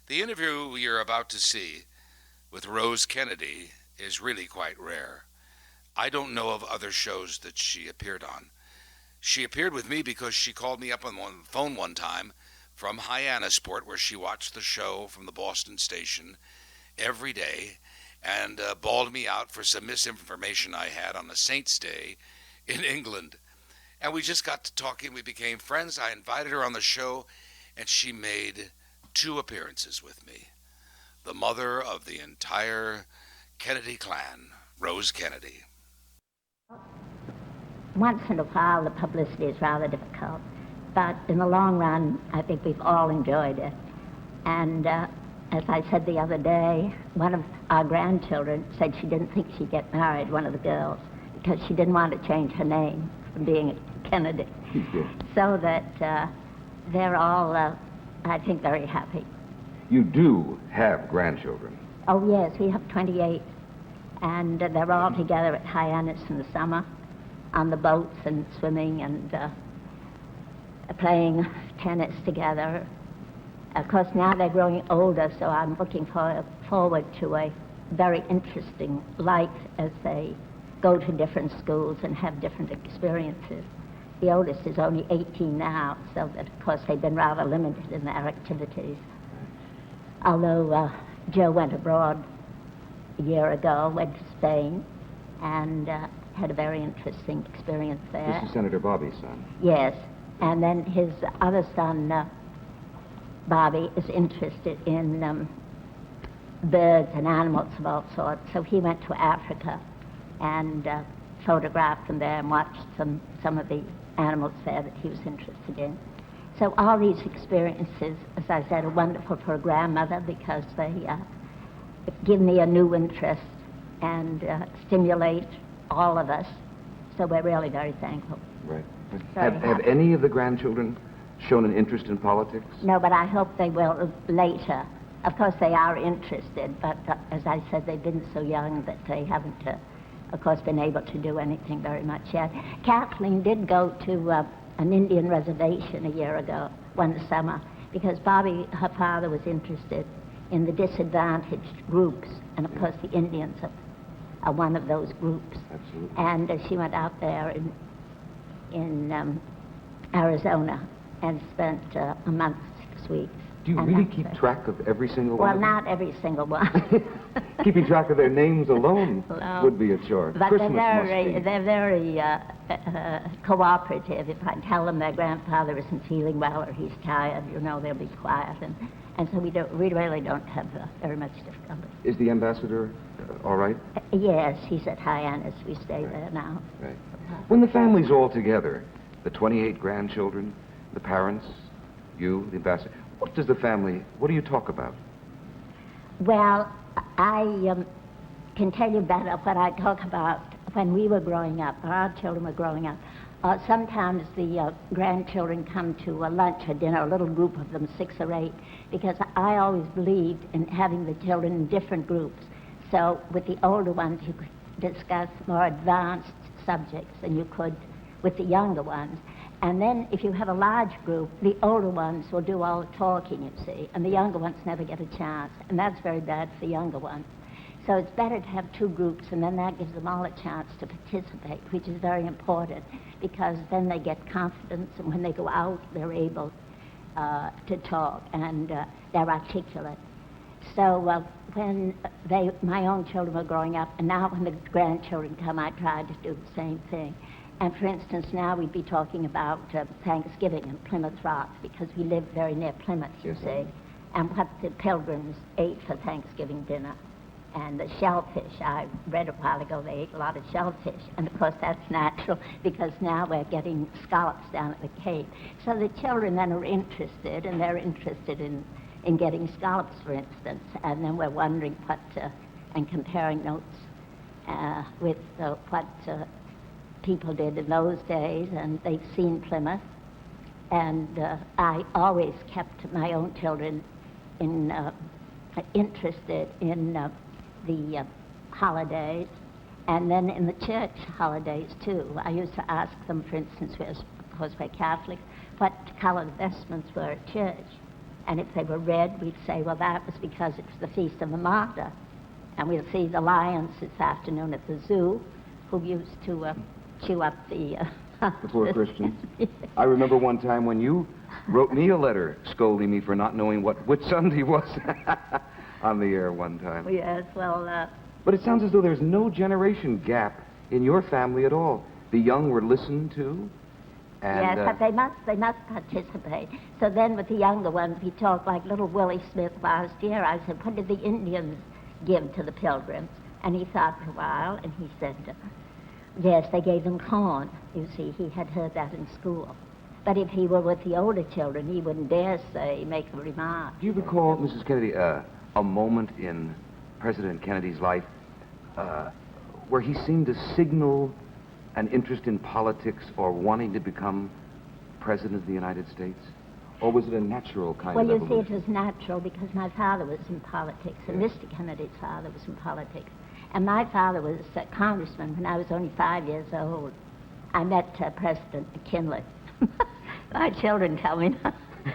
The interview you're about to see with Rose Kennedy is really quite rare. I don't know of other shows that she appeared on. She appeared with me because she called me up on the phone one time from Hyannisport, where she watched the show from the Boston station every day and bawled me out for some misinformation I had on a Saint's Day in England. And we just got to talking. We became friends. I invited her on the show, and she made two appearances with me. The mother of the entire Kennedy clan, Rose Kennedy. Once in a while, the publicity is rather difficult, but in the long run, I think we've all enjoyed it. And as I said the other day, one of our grandchildren said she didn't think she'd get married, one of the girls, because she didn't want to change her name from being a Kennedy. So that they're all, I think, very happy. You do have grandchildren. Oh, yes, we have 28, and they're all together at Hyannis in the summer, on the boats and swimming and playing tennis together. Of course, now they're growing older, so I'm looking forward to a very interesting life as they go to different schools and have different experiences. The oldest is only 18 now, so that, of course, they've been rather limited in their activities. Although Joe went abroad a year ago, went to Spain, and had a very interesting experience there. This is Senator Bobby's son. Yes, and then his other son, Bobby, is interested in birds and animals of all sorts, so he went to Africa and photographed them there and watched some of the animals there that he was interested in. So all these experiences, as I said, are wonderful for a grandmother because they give me a new interest and stimulate all of us. So we're really very thankful. Right. Have any of the grandchildren shown an interest in politics? No, but I hope they will later. Of course, they are interested, but as I said, they've been so young that they haven't, of course, been able to do anything very much yet. Kathleen did go to an Indian reservation a year ago, one summer, because Bobby, her father, was interested in the disadvantaged groups, and of course the Indians are one of those groups. Absolutely. And she went out there in Arizona and spent a month, 6 weeks. Do you really keep track of every single one? Well, not every single one. Keeping track of their names alone would be a chore. But Christmas they're very cooperative. If I tell them their grandfather isn't feeling well or he's tired, they'll be quiet. And so we really don't have very much difficulty. Is the ambassador all right? Yes, he's at Hyannis. We stay there now. Right. When the family's all together, the 28 grandchildren, the parents, you, the ambassador, what do you talk about? Well, I can tell you better what I talk about when we were growing up, or our children were growing up. Sometimes the grandchildren come to a lunch or dinner, a little group of them, 6 or 8, because I always believed in having the children in different groups. So with the older ones, you could discuss more advanced subjects than you could with the younger ones. And then if you have a large group, the older ones will do all the talking, you see, and the younger ones never get a chance. And that's very bad for the younger ones. So it's better to have 2 groups, and then that gives them all a chance to participate, which is very important, because then they get confidence, and when they go out, they're able to talk, and they're articulate. So when my own children were growing up, and now when the grandchildren come, I try to do the same thing. And for instance, now we'd be talking about Thanksgiving in Plymouth Rock, because we live very near Plymouth, you see, and what the Pilgrims ate for Thanksgiving dinner. And the shellfish, I read a while ago, they ate a lot of shellfish. And of course that's natural, because now we're getting scallops down at the Cape. So the children then are interested, and they're interested in getting scallops, for instance. And then we're wondering and comparing notes with what people did in those days, and they've seen Plymouth. And I always kept my own children interested in the holidays, and then in the church holidays too. I used to ask them, for instance, of course we're Catholics, what color the vestments were at church. And if they were red, we'd say, well, that was because it's the Feast of the Martyr. And we'll see the lions this afternoon at the zoo, who used to chew up the... The poor Christians. I remember one time when you wrote me a letter scolding me for not knowing which Sunday was on the air one time. Yes, well... But it sounds as though there's no generation gap in your family at all. The young were listened to, and... Yes, but they must participate. So then with the younger ones, we talked like little Willie Smith last year. I said, what did the Indians give to the Pilgrims? And he thought for a while, and he said, yes, they gave them corn. You see, he had heard that in school. But if he were with the older children, he wouldn't dare make a remark. Do you recall, Mrs. Kennedy, a moment in President Kennedy's life where he seemed to signal an interest in politics or wanting to become President of the United States? Or was it a natural kind of evolution? Well, you see, it was natural because my father was in politics, and Yes. Mr. Kennedy's father was in politics. And my father was a congressman when I was only 5 years old. I met President McKinley. My children tell me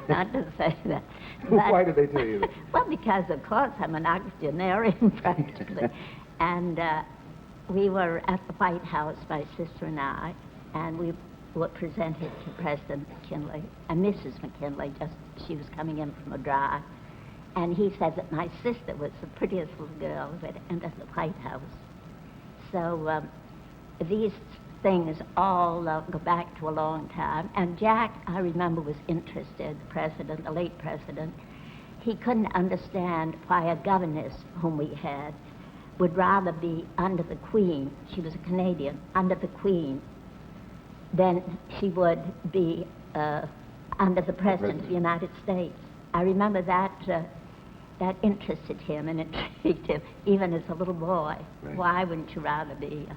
not to say that. But, Why did they tell you that? well, because, of course, I'm an octogenarian practically. And we were at the White House, my sister and I, and we were presented to President McKinley, and Mrs. McKinley, she was coming in from a drive. And he said that my sister was the prettiest little girl that entered the White House. So these things all go back to a long time. And Jack, I remember, was interested, the president, the late president. He couldn't understand why a governess whom we had would rather be under the Queen, she was a Canadian, under the Queen, than she would be under the President of the United States. I remember that interested him and intrigued him, even as a little boy. Right. Why wouldn't you rather be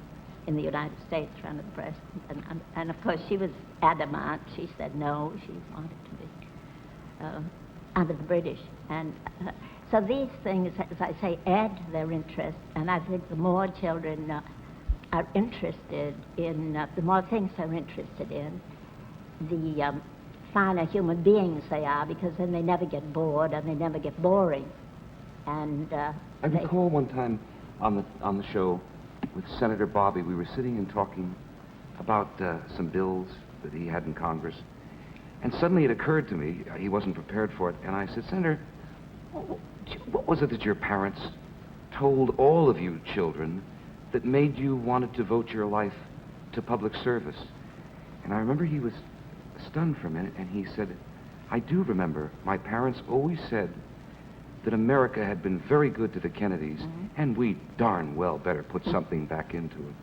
in the United States under the President? And of course, she was adamant. She said no, she wanted to be under the British. And so these things, as I say, add to their interest. And I think the more children are interested in, the more things they're interested in, the finer human beings they are, because then they never get bored and they never get boring. And I recall one time on the show with Senator Bobby, we were sitting and talking about some bills that he had in Congress, and suddenly it occurred to me, he wasn't prepared for it, and I said, Senator, what was it that your parents told all of you children that made you want to devote your life to public service? And I remember he was stunned for a minute, and he said, I do remember my parents always said that America had been very good to the Kennedys, and we darn well better put something back into it,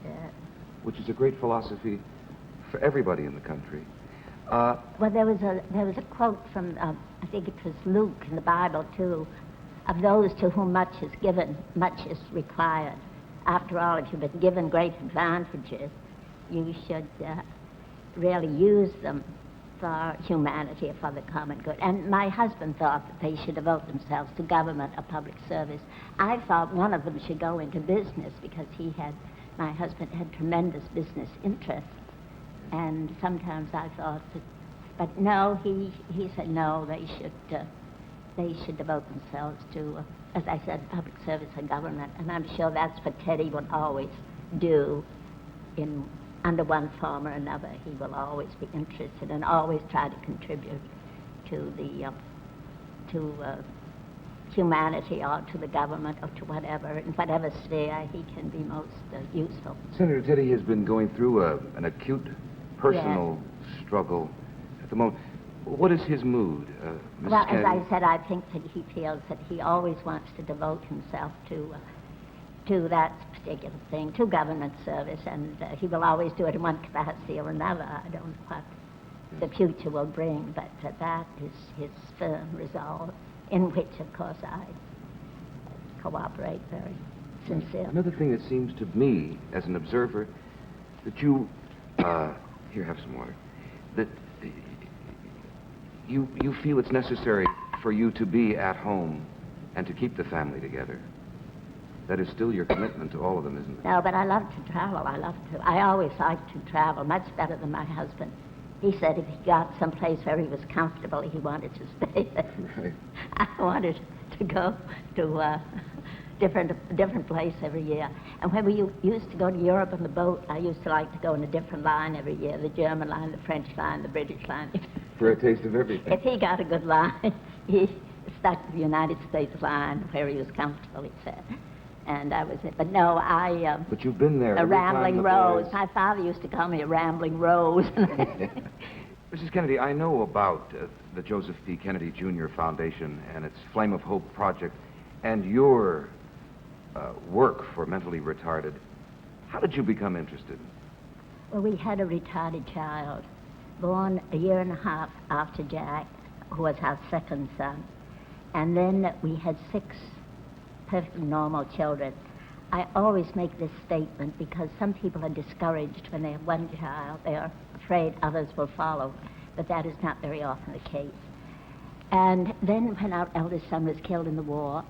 which is a great philosophy for everybody in the country. Well, there was a quote from, I think it was Luke in the Bible, too, of those to whom much is given, much is required. After all, if you've been given great advantages, you should really use them for humanity or for the common good. And my husband thought that they should devote themselves to government or public service. I thought one of them should go into business because my husband had tremendous business interests. And sometimes I thought that, but no, he said no, they should devote themselves to, as I said, public service and government. And I'm sure that's what Teddy would always do under one form or another. He will always be interested and always try to contribute to the humanity or to the government or to whatever, in whatever sphere he can be most useful. Senator Teddy has been going through an acute personal struggle at the moment. What is his mood, Mrs. Well, Kennedy? as I said, I think that he feels that he always wants to devote himself to that particular thing, to government service, and he will always do it in one capacity or another. I don't know what the future will bring, but that is his firm resolve, in which, of course, I cooperate very sincerely. Another thing that seems to me, as an observer, that you, here, have some water, that you feel it's necessary for you to be at home and to keep the family together. That is still your commitment to all of them, isn't it? No, but I love to travel. I always like to travel, much better than my husband. He said if he got someplace where he was comfortable, he wanted to stay there. Right. I wanted to go to a different place every year. And when we used to go to Europe on the boat, I used to like to go in a different line every year, the German line, the French line, the British line. For a taste of everything. If he got a good line, he stuck to the United States line where he was comfortable, he said. And I was it. But no, But you've been there. a every time rambling the rose. boys- My father used to call me a rambling rose. Mrs. Kennedy, I know about the Joseph P. Kennedy Jr. Foundation and its Flame of Hope project and your work for mentally retarded. How did you become interested? Well, we had a retarded child born a year and a half after Jack, who was our second son. And then we had 6 perfectly normal children. I always make this statement because some people are discouraged when they have one child. They are afraid others will follow, but that is not very often the case. And then when our eldest son was killed in the war,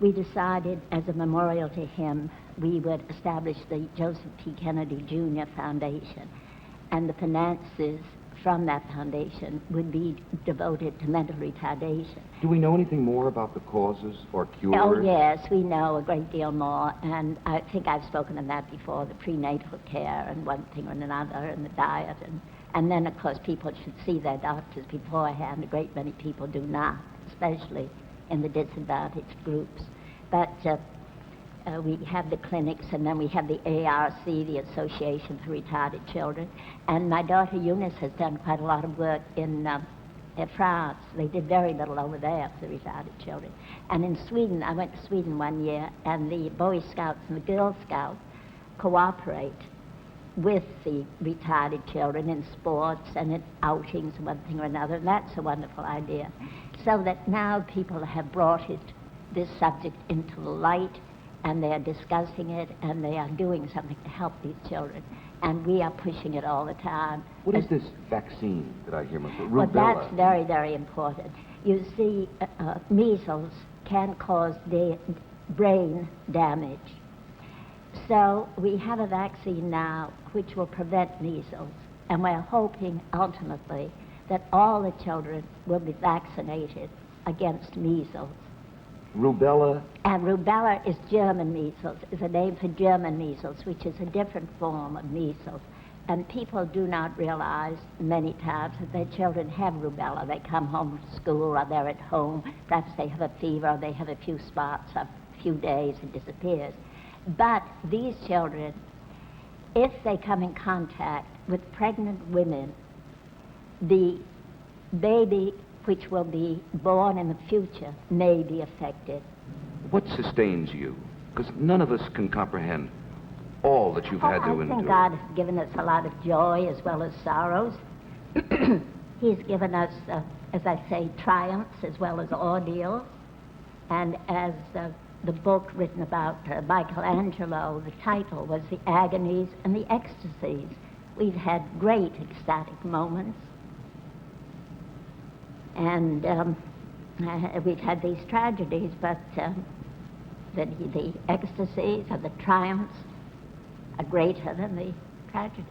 we decided as a memorial to him, we would establish the Joseph P. Kennedy Jr. Foundation. And the finances from that foundation would be devoted to mental retardation. Do we know anything more about the causes or cures? Oh, yes, we know a great deal more, and I think I've spoken of that before, the prenatal care and one thing or another, and the diet, and then, of course, people should see their doctors beforehand. A great many people do not, especially in the disadvantaged groups. But we have the clinics, and then we have the ARC, the Association for Retarded Children. And my daughter Eunice has done quite a lot of work in France. They did very little over there for the retarded children. And in Sweden, I went to Sweden one year, and the Boy Scouts and the Girl Scouts cooperate with the retarded children in sports and in outings, one thing or another. And that's a wonderful idea. So that now people have brought this subject into the light, and they are discussing it, and they are doing something to help these children. And we are pushing it all the time. What is this vaccine that I hear about? Well, Rubella. that's very, very important. You see, measles can cause brain damage. So we have a vaccine now which will prevent measles, and we're hoping ultimately that all the children will be vaccinated against measles. Rubella? And rubella is German measles, is a name for German measles, which is a different form of measles. And people do not realize many times that their children have rubella. They come home from school, or they're at home, perhaps they have a fever, or they have a few spots, a few days, and disappears. But these children, if they come in contact with pregnant women, the baby which will be born in the future may be affected. What sustains you? Because none of us can comprehend all that you've had to I endure. think God has given us a lot of joy as well as sorrows. He's given us, as I say, triumphs as well as ordeals. And as the book written about Michelangelo, the title was The Agonies and the Ecstasies. We've had great ecstatic moments. And we've had these tragedies, but the ecstasies and the triumphs are greater than the tragedies.